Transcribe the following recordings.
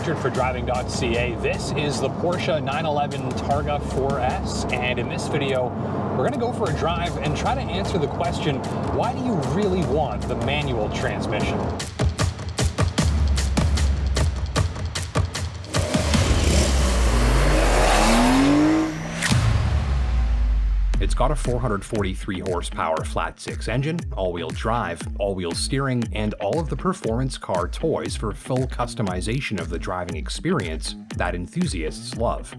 Richard for Driving.ca. This is the Porsche 911 Targa 4S, and in this video, we're going to go for a drive and try to answer the question, why do you really want the manual transmission? It's got a 443 horsepower flat-six engine, all-wheel drive, all-wheel steering, and all of the performance car toys for full customization of the driving experience that enthusiasts love.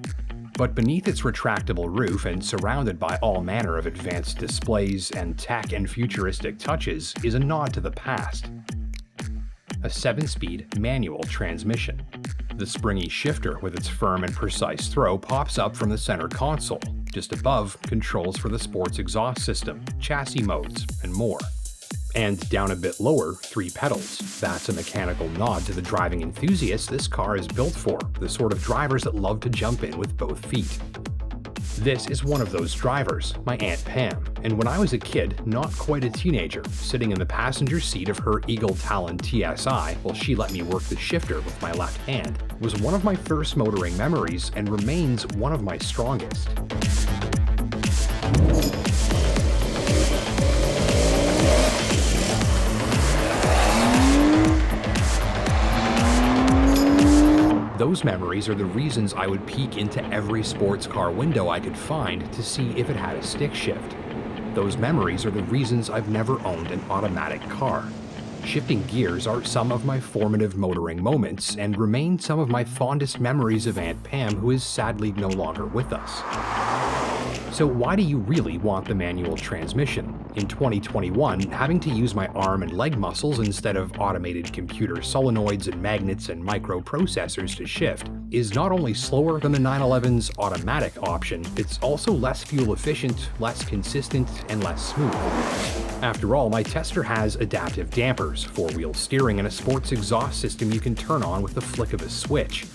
But beneath its retractable roof and surrounded by all manner of advanced displays and tech and futuristic touches is a nod to the past. A 7-speed manual transmission. The springy shifter with its firm and precise throw pops up from the center console. Just above, controls for the sports exhaust system, chassis modes, and more. And down a bit lower, 3 pedals. That's a mechanical nod to the driving enthusiasts this car is built for, the sort of drivers that love to jump in with both feet. This is one of those drivers, my Aunt Pam, and when I was a kid, not quite a teenager, sitting in the passenger seat of her Eagle Talon TSI while she let me work the shifter with my left hand, was one of my first motoring memories and remains one of my strongest. Those memories are the reasons I would peek into every sports car window I could find to see if it had a stick shift. Those memories are the reasons I've never owned an automatic car. Shifting gears are some of my formative motoring moments and remain some of my fondest memories of Aunt Pam, who is sadly no longer with us. So why do you really want the manual transmission? In 2021, having to use my arm and leg muscles instead of automated computer solenoids and magnets and microprocessors to shift is not only slower than the 911's automatic option, it's also less fuel efficient, less consistent, and less smooth. After all, my tester has adaptive dampers, 4-wheel steering, and a sports exhaust system you can turn on with the flick of a switch.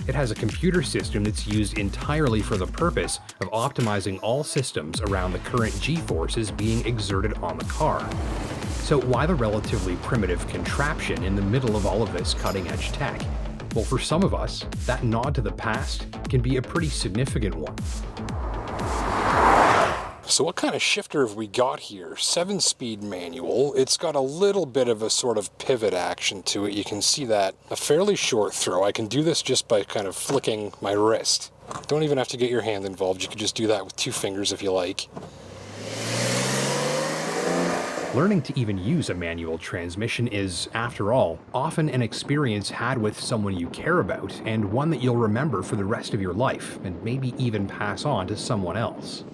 It has a computer system that's used entirely for the purpose of optimizing all systems around the current G-forces being exerted on the car. So why the relatively primitive contraption in the middle of all of this cutting-edge tech? Well, for some of us, that nod to the past can be a pretty significant one. So what kind of shifter have we got here? 7-speed manual. It's got a little bit of a sort of pivot action to it. You can see that. A fairly short throw. I can do this just by kind of flicking my wrist. Don't even have to get your hand involved. You can just do that with 2 fingers if you like. Learning to even use a manual transmission is, after all, often an experience had with someone you care about and one that you'll remember for the rest of your life and maybe even pass on to someone else.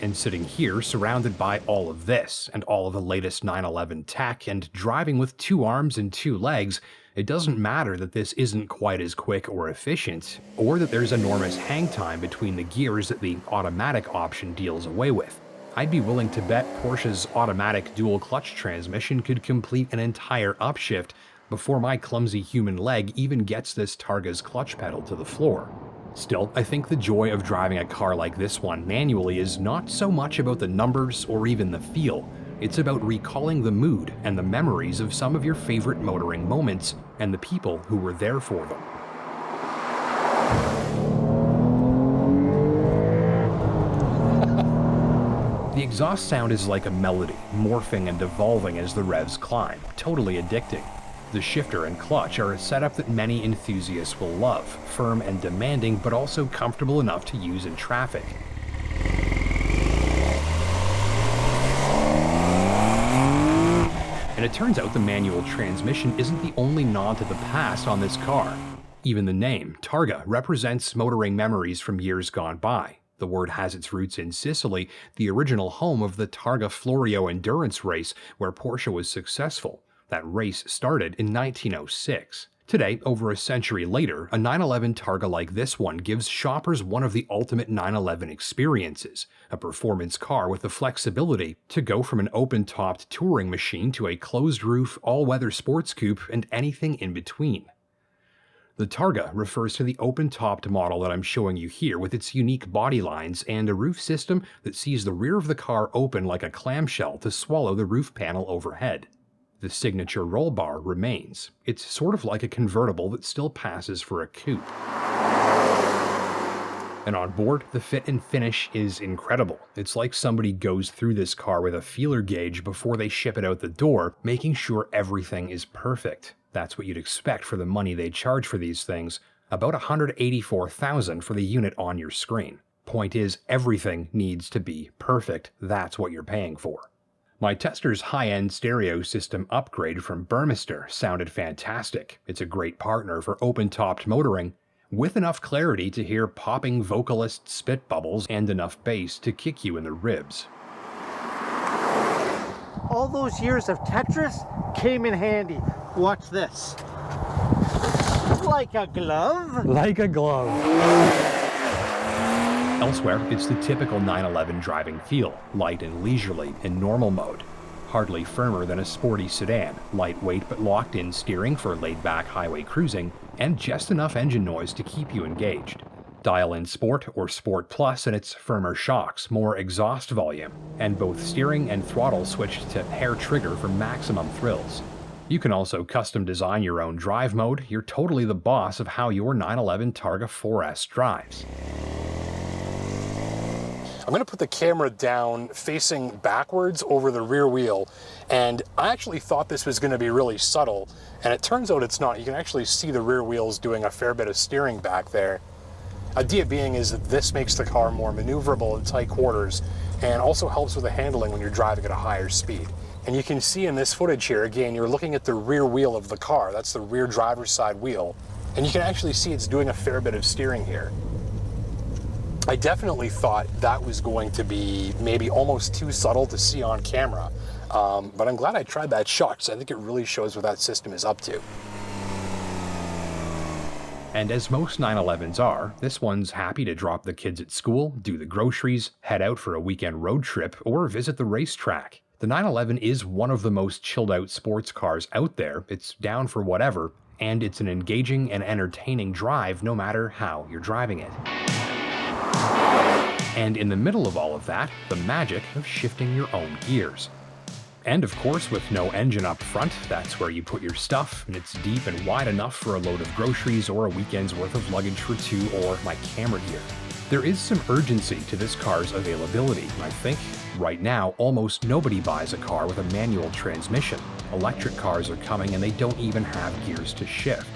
And sitting here, surrounded by all of this, and all of the latest 911 tech, and driving with 2 arms and 2 legs, it doesn't matter that this isn't quite as quick or efficient, or that there's enormous hang time between the gears that the automatic option deals away with. I'd be willing to bet Porsche's automatic dual-clutch transmission could complete an entire upshift before my clumsy human leg even gets this Targa's clutch pedal to the floor. Still, I think the joy of driving a car like this one manually is not so much about the numbers or even the feel. It's about recalling the mood and the memories of some of your favorite motoring moments and the people who were there for them. The exhaust sound is like a melody, morphing and evolving as the revs climb, totally addicting. The shifter and clutch are a setup that many enthusiasts will love, firm and demanding, but also comfortable enough to use in traffic. And it turns out the manual transmission isn't the only nod to the past on this car. Even the name, Targa, represents motoring memories from years gone by. The word has its roots in Sicily, the original home of the Targa Florio endurance race where Porsche was successful. That race started in 1906. Today, over a century later, a 911 Targa like this one gives shoppers one of the ultimate 911 experiences, a performance car with the flexibility to go from an open-topped touring machine to a closed-roof, all-weather sports coupe and anything in between. The Targa refers to the open-topped model that I'm showing you here with its unique body lines and a roof system that sees the rear of the car open like a clamshell to swallow the roof panel overhead. The signature roll bar remains. It's sort of like a convertible that still passes for a coupe. And on board, the fit and finish is incredible. It's like somebody goes through this car with a feeler gauge before they ship it out the door, making sure everything is perfect. That's what you'd expect for the money they charge for these things, about $184,000 for the unit on your screen. Point is, everything needs to be perfect. That's what you're paying for. My tester's high-end stereo system upgrade from Burmester sounded fantastic. It's a great partner for open-topped motoring, with enough clarity to hear popping vocalist spit bubbles and enough bass to kick you in the ribs. All those years of Tetris came in handy. Watch this. Like a glove? Like a glove. Elsewhere, it's the typical 911 driving feel, light and leisurely in normal mode. Hardly firmer than a sporty sedan, lightweight but locked-in steering for laid-back highway cruising, and just enough engine noise to keep you engaged. Dial in Sport or Sport Plus and it's firmer shocks, more exhaust volume, and both steering and throttle switched to hair trigger for maximum thrills. You can also custom design your own drive mode. You're totally the boss of how your 911 Targa 4S drives. I'm going to put the camera down facing backwards over the rear wheel, and I actually thought this was going to be really subtle, and it turns out it's not. You can actually see the rear wheels doing a fair bit of steering back there. Idea being is that this makes the car more maneuverable in tight quarters and also helps with the handling when you're driving at a higher speed. And you can see in this footage here, again, you're looking at the rear wheel of the car. That's the rear driver's side wheel, and you can actually see it's doing a fair bit of steering here. I definitely thought that was going to be maybe almost too subtle to see on camera, but I'm glad I tried that shot because I think it really shows what that system is up to. And as most 911s are, this one's happy to drop the kids at school, do the groceries, head out for a weekend road trip, or visit the racetrack. The 911 is one of the most chilled out sports cars out there. It's down for whatever, and it's an engaging and entertaining drive no matter how you're driving it. And in the middle of all of that, the magic of shifting your own gears. And of course, with no engine up front, that's where you put your stuff, and it's deep and wide enough for a load of groceries or a weekend's worth of luggage for two, or my camera gear. There is some urgency to this car's availability, I think. Right now, almost nobody buys a car with a manual transmission. Electric cars are coming and they don't even have gears to shift.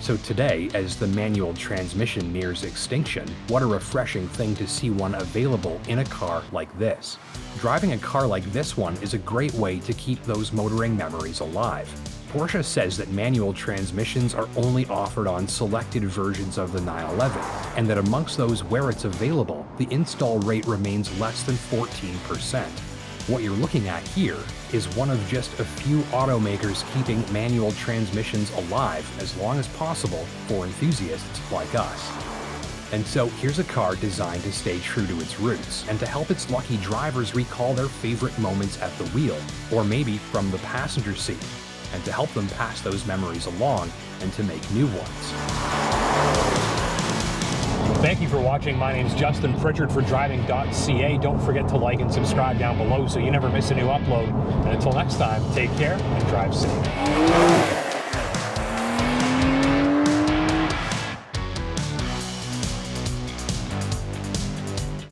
So today, as the manual transmission nears extinction, what a refreshing thing to see one available in a car like this. Driving a car like this one is a great way to keep those motoring memories alive. Porsche says that manual transmissions are only offered on selected versions of the 911, and that amongst those where it's available, the install rate remains less than 14%. What you're looking at here is one of just a few automakers keeping manual transmissions alive as long as possible for enthusiasts like us. And so here's a car designed to stay true to its roots and to help its lucky drivers recall their favorite moments at the wheel, or maybe from the passenger seat, and to help them pass those memories along and to make new ones. Thank you for watching. My name's Justin Pritchard for Driving.ca. Don't forget to like and subscribe down below so you never miss a new upload. And until next time, take care and drive safe.